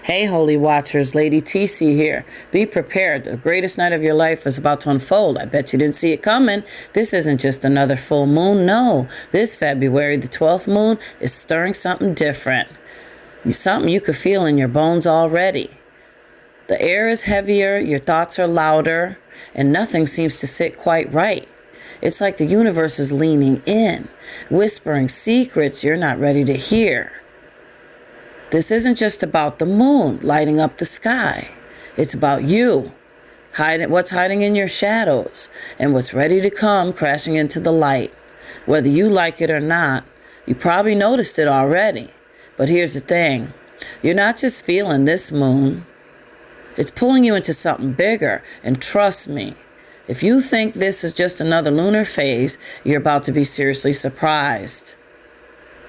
Hey, Holy Watchers, Lady TC here. Be prepared. The greatest night of your life is about to unfold. I bet you didn't see it coming. This isn't just another full moon. No, this February, the 12th moon, is stirring something different. Something you could feel in your bones already. The air is heavier, your thoughts are louder, and nothing seems to sit quite right. It's like the universe is leaning in, whispering secrets you're not ready to hear. This isn't just about the moon lighting up the sky. It's about you, what's hiding in your shadows, and what's ready to come crashing into the light. Whether you like it or not, you probably noticed it already. But here's the thing. You're not just feeling this moon. It's pulling you into something bigger, and trust me, if you think this is just another lunar phase, you're about to be seriously surprised.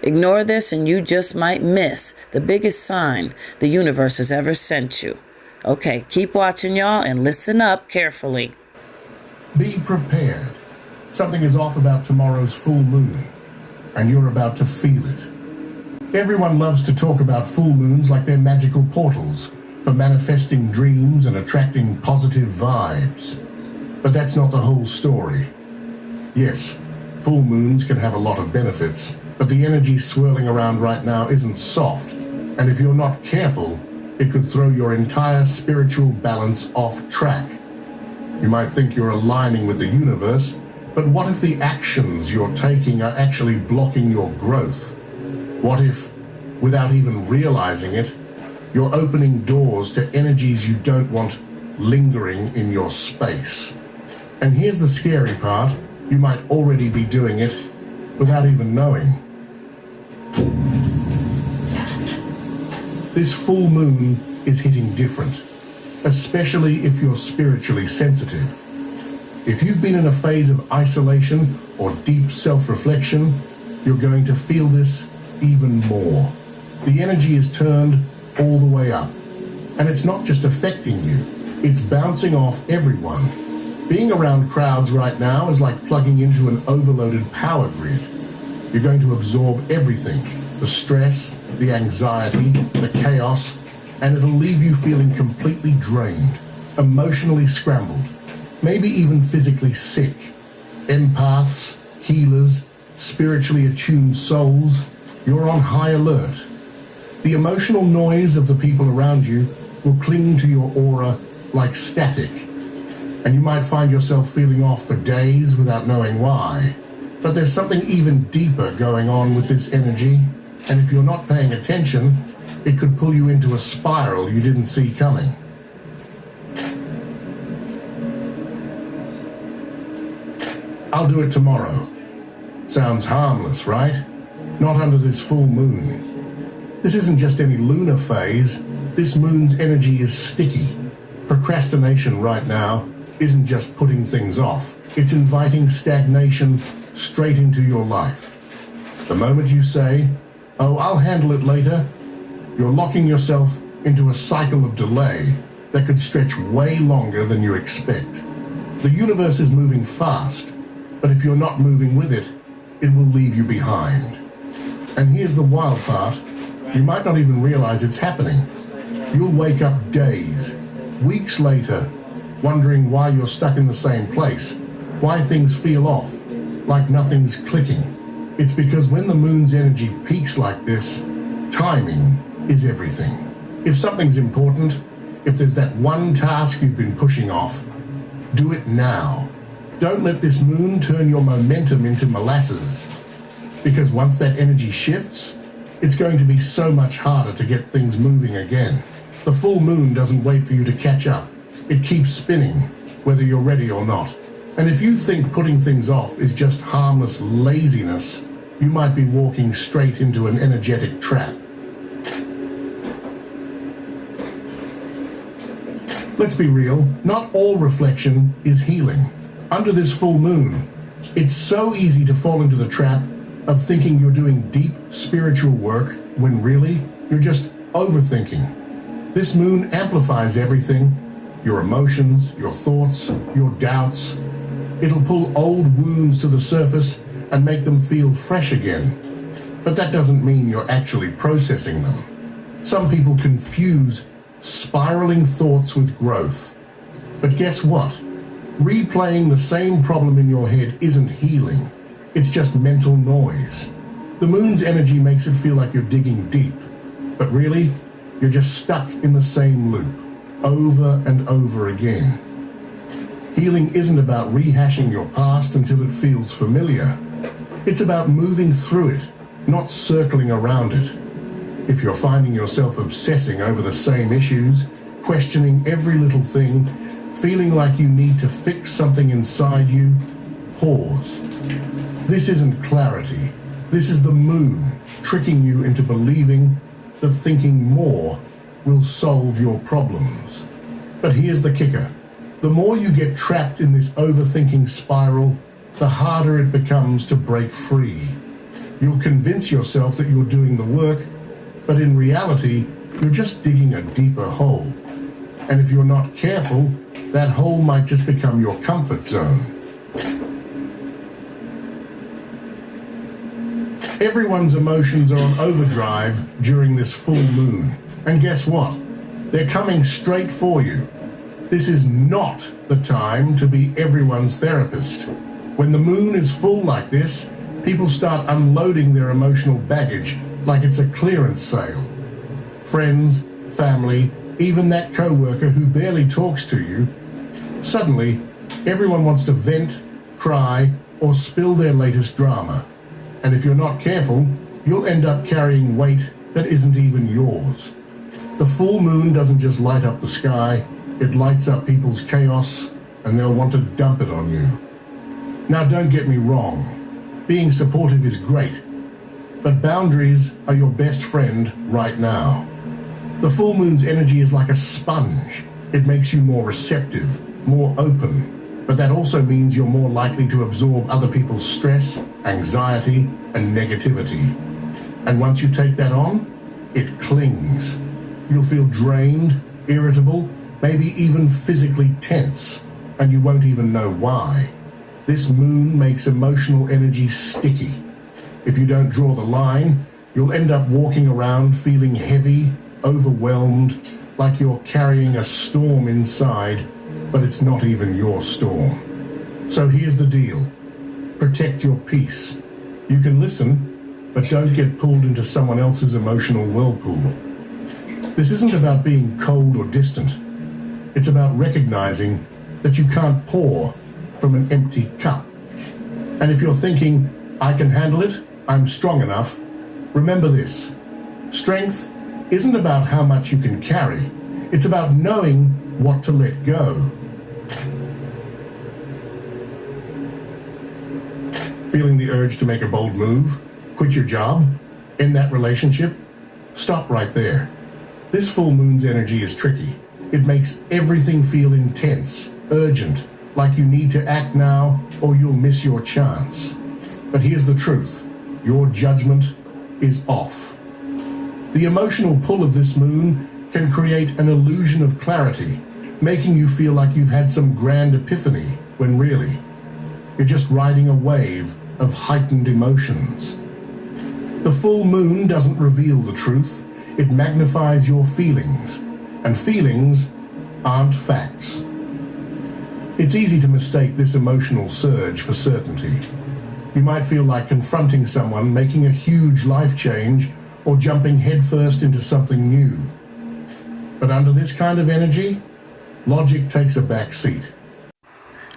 Ignore this and you just might miss the biggest sign the universe has ever sent you. Okay, keep watching, y'all, and listen up carefully. Be prepared. Something is off about tomorrow's full moon, and you're about to feel it. Everyone loves to talk about full moons like they're magical portals for manifesting dreams and attracting positive vibes. But that's not the whole story. Yes, full moons can have a lot of benefits, but the energy swirling around right now isn't soft, and if you're not careful, it could throw your entire spiritual balance off track. You might think you're aligning with the universe, but what if the actions you're taking are actually blocking your growth? What if, without even realizing it, you're opening doors to energies you don't want lingering in your space? And here's the scary part, you might already be doing it without even knowing. This full moon is hitting different, especially if you're spiritually sensitive. If you've been in a phase of isolation or deep self-reflection, you're going to feel this even more. The energy is turned all the way up, and it's not just affecting you, it's bouncing off everyone. Being around crowds right now is like plugging into an overloaded power grid. You're going to absorb everything, the stress, the anxiety, the chaos, and it'll leave you feeling completely drained, emotionally scrambled, maybe even physically sick. Empaths, healers, spiritually attuned souls, you're on high alert. The emotional noise of the people around you will cling to your aura like static, and you might find yourself feeling off for days without knowing why. But there's something even deeper going on with this energy, and if you're not paying attention, it could pull you into a spiral you didn't see coming. I'll do it tomorrow. Sounds harmless, right? Not under this full moon. This isn't just any lunar phase. This moon's energy is sticky. Procrastination right now isn't just putting things off. It's inviting stagnation straight into your life. The moment you say, "Oh, I'll handle it later," you're locking yourself into a cycle of delay that could stretch way longer than you expect. The universe is moving fast, but if you're not moving with it, it will leave you behind. And here's the wild part, you might not even realize it's happening. You'll wake up days, weeks later, wondering why you're stuck in the same place, why things feel off, like nothing's clicking. It's because when the moon's energy peaks like this, timing is everything. If something's important, if there's that one task you've been pushing off, do it now. Don't let this moon turn your momentum into molasses, because once that energy shifts, it's going to be so much harder to get things moving again. The full moon doesn't wait for you to catch up. It keeps spinning, whether you're ready or not. And if you think putting things off is just harmless laziness, you might be walking straight into an energetic trap. Let's be real, not all reflection is healing. Under this full moon, it's so easy to fall into the trap of thinking you're doing deep spiritual work when really you're just overthinking. This moon amplifies everything, your emotions, your thoughts, your doubts. It'll pull old wounds to the surface and make them feel fresh again. But that doesn't mean you're actually processing them. Some people confuse spiraling thoughts with growth. But guess what? Replaying the same problem in your head isn't healing. It's just mental noise. The moon's energy makes it feel like you're digging deep. But really, you're just stuck in the same loop, over and over again. Healing isn't about rehashing your past until it feels familiar. It's about moving through it, not circling around it. If you're finding yourself obsessing over the same issues, questioning every little thing, feeling like you need to fix something inside you, pause. This isn't clarity. This is the moon tricking you into believing that thinking more will solve your problems. But here's the kicker. The more you get trapped in this overthinking spiral, the harder it becomes to break free. You'll convince yourself that you're doing the work, but in reality, you're just digging a deeper hole. And if you're not careful, that hole might just become your comfort zone. Everyone's emotions are on overdrive during this full moon. And guess what? They're coming straight for you. This is not the time to be everyone's therapist. When the moon is full like this, people start unloading their emotional baggage like it's a clearance sale. Friends, family, even that coworker who barely talks to you, suddenly everyone wants to vent, cry, or spill their latest drama. And if you're not careful, you'll end up carrying weight that isn't even yours. The full moon doesn't just light up the sky, it lights up people's chaos, and they'll want to dump it on you. Now, don't get me wrong. Being supportive is great, but boundaries are your best friend right now. The full moon's energy is like a sponge. It makes you more receptive, more open, but that also means you're more likely to absorb other people's stress, anxiety, and negativity. And once you take that on, it clings. You'll feel drained, irritable, maybe even physically tense, and you won't even know why. This moon makes emotional energy sticky. If you don't draw the line, you'll end up walking around feeling heavy, overwhelmed, like you're carrying a storm inside, but it's not even your storm. So here's the deal. Protect your peace. You can listen, but don't get pulled into someone else's emotional whirlpool. This isn't about being cold or distant. It's about recognizing that you can't pour from an empty cup. And if you're thinking, I can handle it, I'm strong enough, remember this. Strength isn't about how much you can carry. It's about knowing what to let go. Feeling the urge to make a bold move, quit your job, end that relationship? Stop right there. This full moon's energy is tricky. It makes everything feel intense, urgent, like you need to act now or you'll miss your chance. But here's the truth. Your judgment is off. The emotional pull of this moon can create an illusion of clarity, making you feel like you've had some grand epiphany, when really, you're just riding a wave of heightened emotions. The full moon doesn't reveal the truth. It magnifies your feelings, and feelings aren't facts. It's easy to mistake this emotional surge for certainty. You might feel like confronting someone, making a huge life change, or jumping headfirst into something new. But under this kind of energy, logic takes a back seat.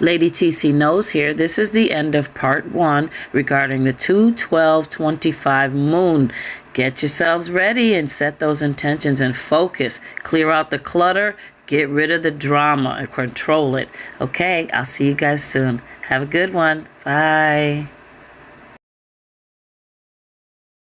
Lady TC knows here, this is the end of part 1 regarding the 2/12/25 moon. Get yourselves ready and set those intentions and focus. Clear out the clutter, get rid of the drama and control it. Okay, I'll see you guys soon. Have a good one. Bye.